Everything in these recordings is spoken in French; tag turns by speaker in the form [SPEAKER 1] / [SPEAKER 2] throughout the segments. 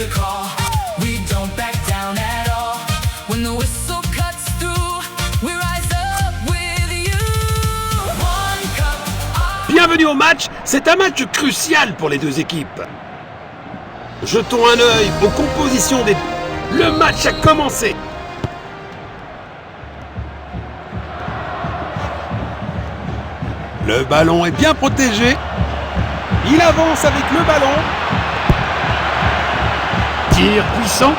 [SPEAKER 1] the call. We don't back down at all. When the whistle cuts through, we rise up with you. One cup of...
[SPEAKER 2] Bienvenue au match, c'est un match crucial pour les deux équipes. Jetons un œil aux compositions des... Le match a commencé. Le ballon est bien protégé. Il avance avec le ballon. Tir puissant.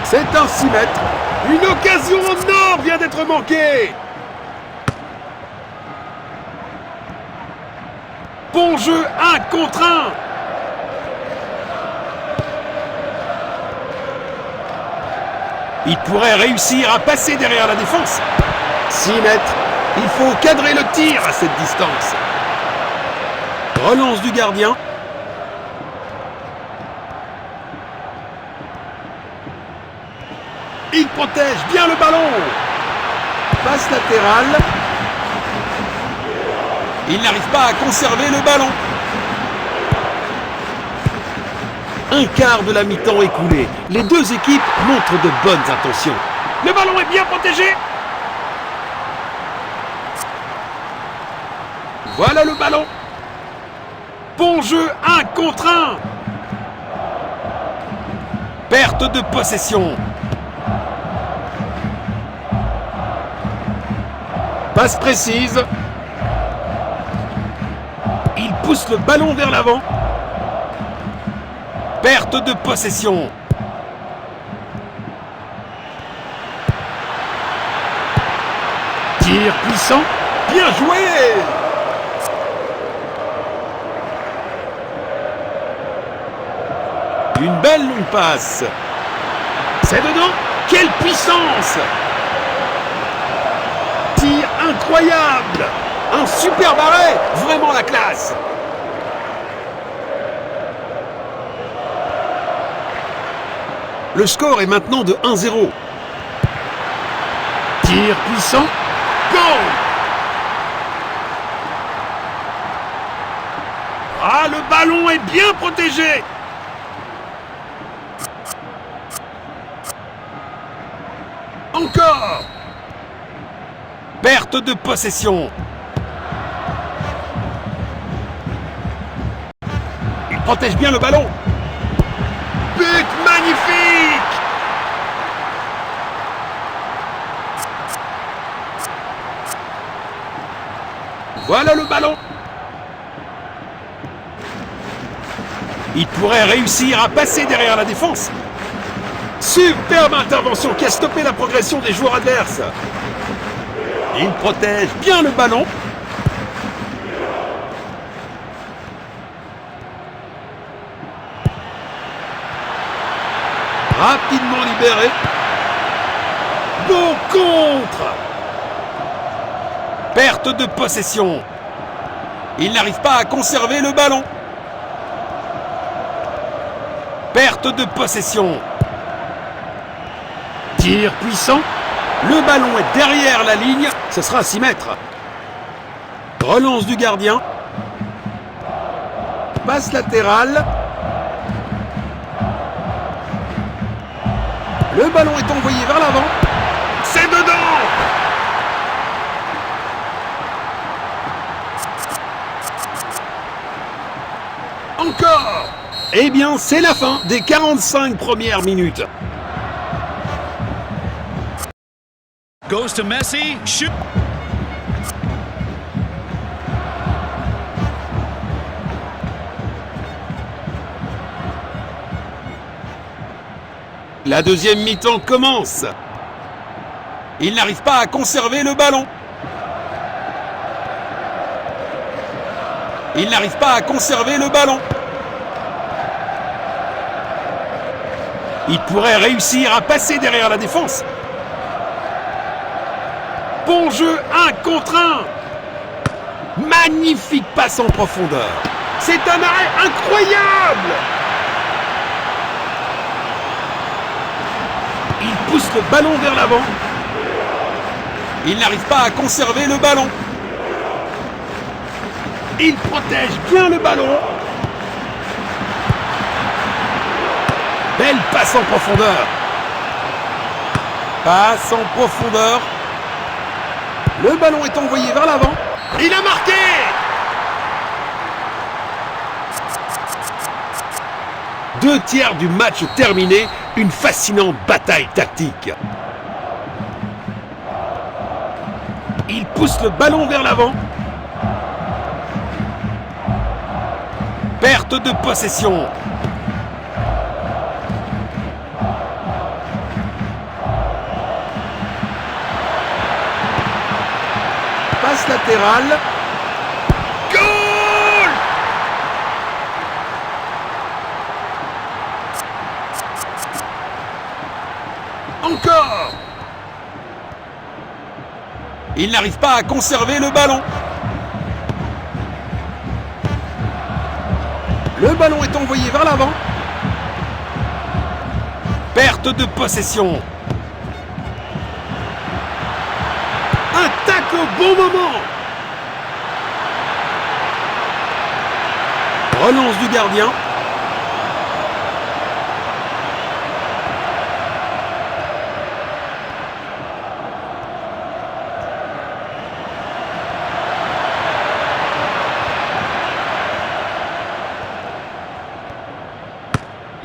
[SPEAKER 2] C'est un 6 mètres. Une occasion en or vient d'être manquée. Bon jeu 1 contre 1. Il pourrait réussir à passer derrière la défense. 6 mètres. Il faut cadrer le tir à cette distance. Relance du gardien. Il protège bien le ballon. Passe latérale. Il n'arrive pas à conserver le ballon. Un quart de la mi-temps écoulé. Les deux équipes montrent de bonnes intentions. Le ballon est bien protégé. Voilà le ballon. Bon jeu 1 contre 1. Perte de possession. Passe précise. Il pousse le ballon vers l'avant. Perte de possession. Tir puissant. Bien joué. Une belle longue passe. C'est dedans. Quelle puissance! Tir incroyable. Un super arrêt. Vraiment la classe. Le score est maintenant de 1-0. Tir puissant. Goal! Ah, le ballon est bien protégé. Encore. Perte de possession. Il protège bien le ballon. But magnifique! Voilà le ballon. Il pourrait réussir à passer derrière la défense. Superbe intervention qui a stoppé la progression des joueurs adverses. Il protège bien le ballon. Rapidement libéré. Bon contre. Perte de possession. Il n'arrive pas à conserver le ballon. Perte de possession. Tir puissant. Le ballon est derrière la ligne. Ce sera 6 mètres. Relance du gardien. Passe latérale. Le ballon est envoyé vers l'avant. C'est dedans! Encore! Eh bien, c'est la fin des 45 premières minutes.
[SPEAKER 3] Goes to Messi. Shoot.
[SPEAKER 2] La deuxième mi-temps commence. Il n'arrive pas à conserver le ballon. Il n'arrive pas à conserver le ballon. Il pourrait réussir à passer derrière la défense. Bon jeu 1 contre 1. Magnifique passe en profondeur. C'est un arrêt incroyable. Il pousse le ballon vers l'avant. Il n'arrive pas à conserver le ballon. Il protège bien le ballon. Belle passe en profondeur. Passe en profondeur. Le ballon est envoyé vers l'avant. Il a marqué! Deux tiers du match terminé. Une fascinante bataille tactique. Il pousse le ballon vers l'avant. Perte de possession. Passe latérale. Goal! Encore! Il n'arrive pas à conserver le ballon. Le ballon est envoyé vers l'avant. Perte de possession. Un tacle au bon moment. Relance du gardien.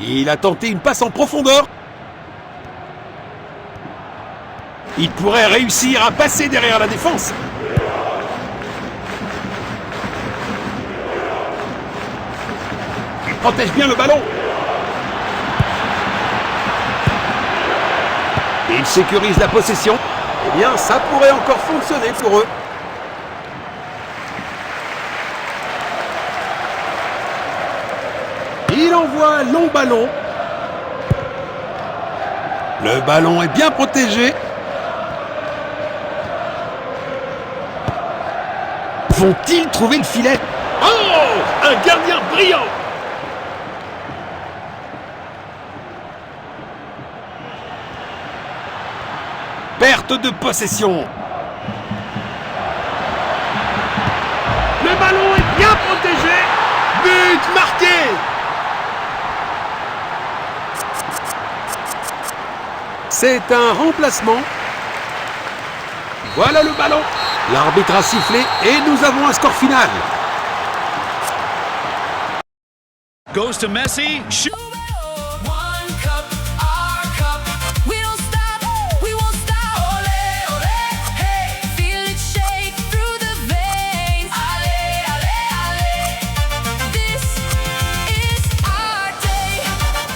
[SPEAKER 2] Il a tenté une passe en profondeur. Il pourrait réussir à passer derrière la défense. Il protège bien le ballon. Il sécurise la possession. Eh bien, ça pourrait encore fonctionner pour eux. Il envoie un long ballon. Le ballon est bien protégé. Vont-ils trouver le filet? Oh! Un gardien brillant! Perte de possession. Le ballon est bien protégé. But marqué! C'est un remplacement. Voilà le ballon. L'arbitre a sifflé et nous avons un score final.
[SPEAKER 3] Goes to Messi. Shoot.
[SPEAKER 1] One cup, our cup. We don't stop, we won't stop. Ole, ole, hey, feel it shake through the veins. Ale, ale, ale. This is our day.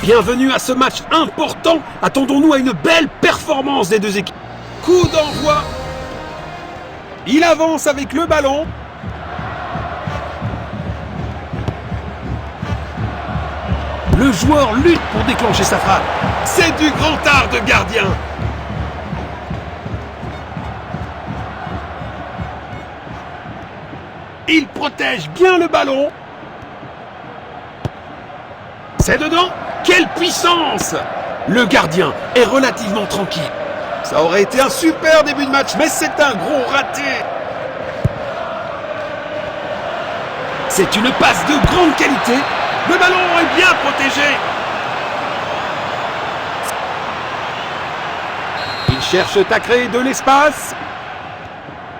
[SPEAKER 2] Bienvenue à ce match important. Attendons-nous à une belle performance des deux équipes. Coup d'envoi. Il avance avec le ballon. Le joueur lutte pour déclencher sa frappe. C'est du grand art de gardien. Il protège bien le ballon. C'est dedans. Quelle puissance! Le gardien est relativement tranquille. Ça aurait été un super début de match, mais c'est un gros raté. C'est une passe de grande qualité. Le ballon est bien protégé. Il cherche à créer de l'espace.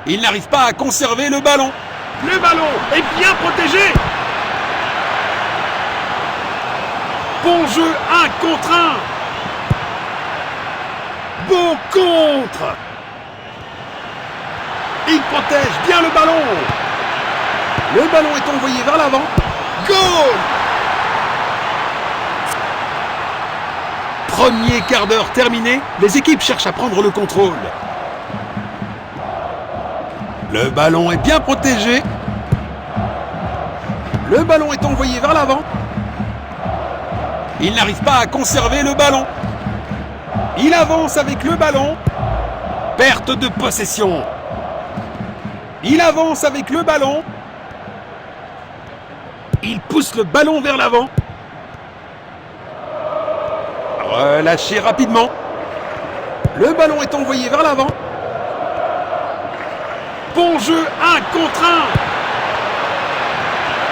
[SPEAKER 2] Il n'arrive pas à conserver le ballon. Le ballon est bien protégé. Bon jeu, 1 contre 1. Beau contre. Il protège bien le ballon. Le ballon est envoyé vers l'avant. Goal! Premier quart d'heure terminé, les équipes cherchent à prendre le contrôle. Le ballon est bien protégé. Le ballon est envoyé vers l'avant. Il n'arrive pas à conserver le ballon. Il avance avec le ballon. Perte de possession. Il avance avec le ballon. Il pousse le ballon vers l'avant. Relâché rapidement. Le ballon est envoyé vers l'avant. Bon jeu, 1 contre 1.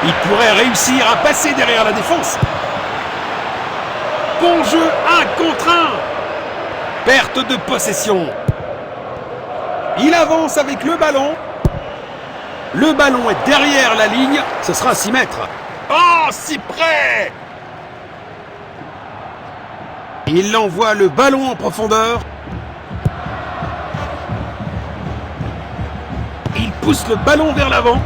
[SPEAKER 2] Il pourrait réussir à passer derrière la défense. Bon jeu, 1 contre 1. Perte de possession. Il avance avec le ballon. Le ballon est derrière la ligne. Ce sera 6 mètres. Oh, si près! Il envoie le ballon en profondeur. Il pousse le ballon vers l'avant.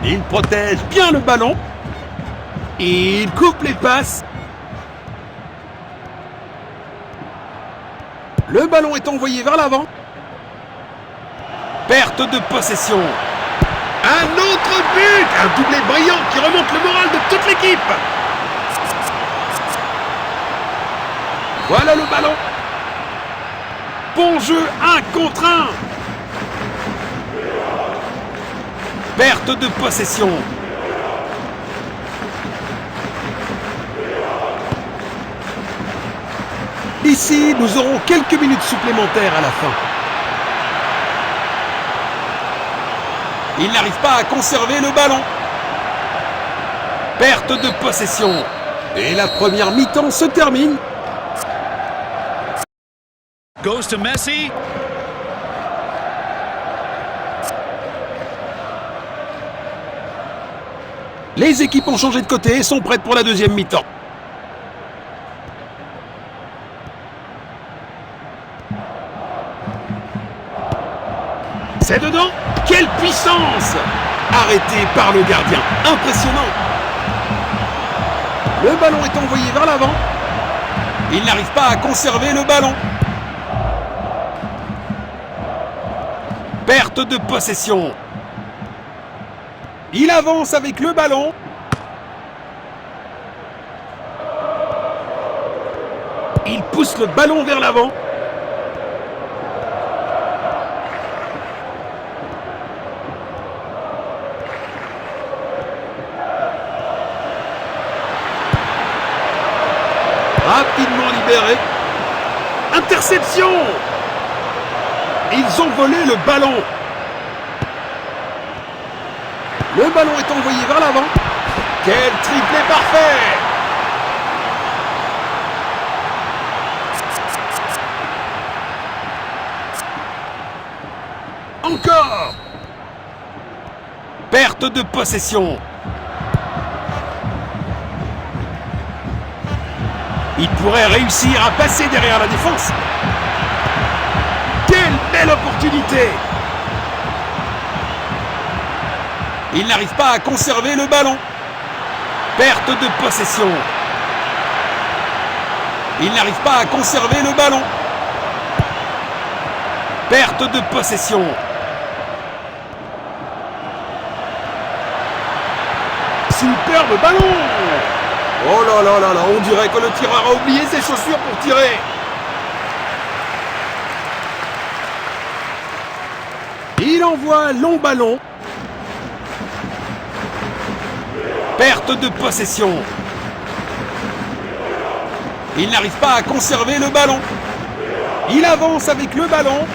[SPEAKER 2] Il protège bien le ballon. Il coupe les passes. Le ballon est envoyé vers l'avant. Perte de possession. Un autre but! Un doublé brillant qui remonte le moral de toute l'équipe. Voilà le ballon. Bon jeu, 1 contre 1. Perte de possession. Ici, nous aurons quelques minutes supplémentaires à la fin. Il n'arrive pas à conserver le ballon. Perte de possession. Et la première mi-temps se termine.
[SPEAKER 3] Goes to Messi.
[SPEAKER 2] Les équipes ont changé de côté et sont prêtes pour la deuxième mi-temps. C'est dedans. Quelle puissance! Arrêté par le gardien. Impressionnant. Le ballon est envoyé vers l'avant. Il n'arrive pas à conserver le ballon. Perte de possession. Il avance avec le ballon. Il pousse le ballon vers l'avant. Rapidement libéré. Interception! Ils ont volé le ballon. Le ballon est envoyé vers l'avant. Quel triplé parfait! Encore! Perte de possession. Il pourrait réussir à passer derrière la défense. Quelle belle opportunité! Il n'arrive pas à conserver le ballon. Perte de possession. Il n'arrive pas à conserver le ballon. Perte de possession. Superbe ballon! Oh là là là là, on dirait que le tireur a oublié ses chaussures pour tirer. Il envoie un long ballon. Perte de possession. Il n'arrive pas à conserver le ballon. Il avance avec le ballon.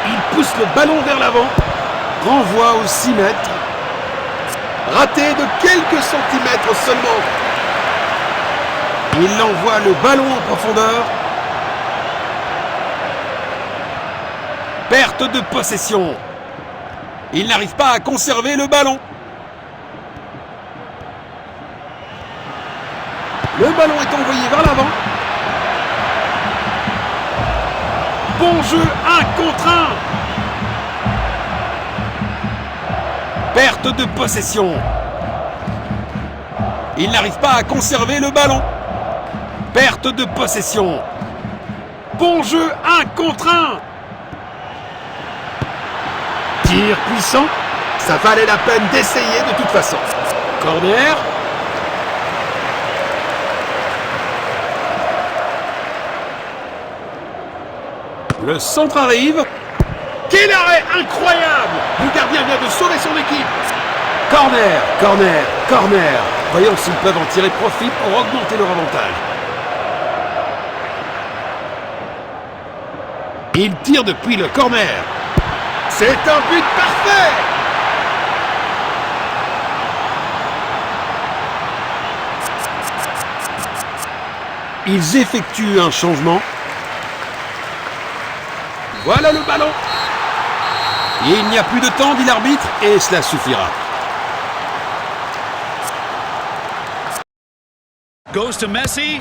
[SPEAKER 2] Il pousse le ballon vers l'avant. Renvoie aux 6 mètres. Raté de quelques centimètres seulement. Il envoie le ballon en profondeur. Perte de possession. Il n'arrive pas à conserver le ballon. Le ballon est envoyé vers l'avant. Bon jeu, 1 contre 1. Perte de possession. Il n'arrive pas à conserver le ballon. Perte de possession. Bon jeu, 1 contre 1. Tir puissant. Ça valait la peine d'essayer de toute façon. Corner. Le centre arrive. Quel arrêt incroyable! Le gardien vient de sauver son équipe. Corner, corner, corner. Voyons s'ils peuvent en tirer profit pour augmenter leur avantage. Il tire depuis le corner. C'est un but parfait. Ils effectuent un changement. Voilà le ballon. Il n'y a plus de temps, dit l'arbitre, et cela suffira.
[SPEAKER 3] Goes to Messi.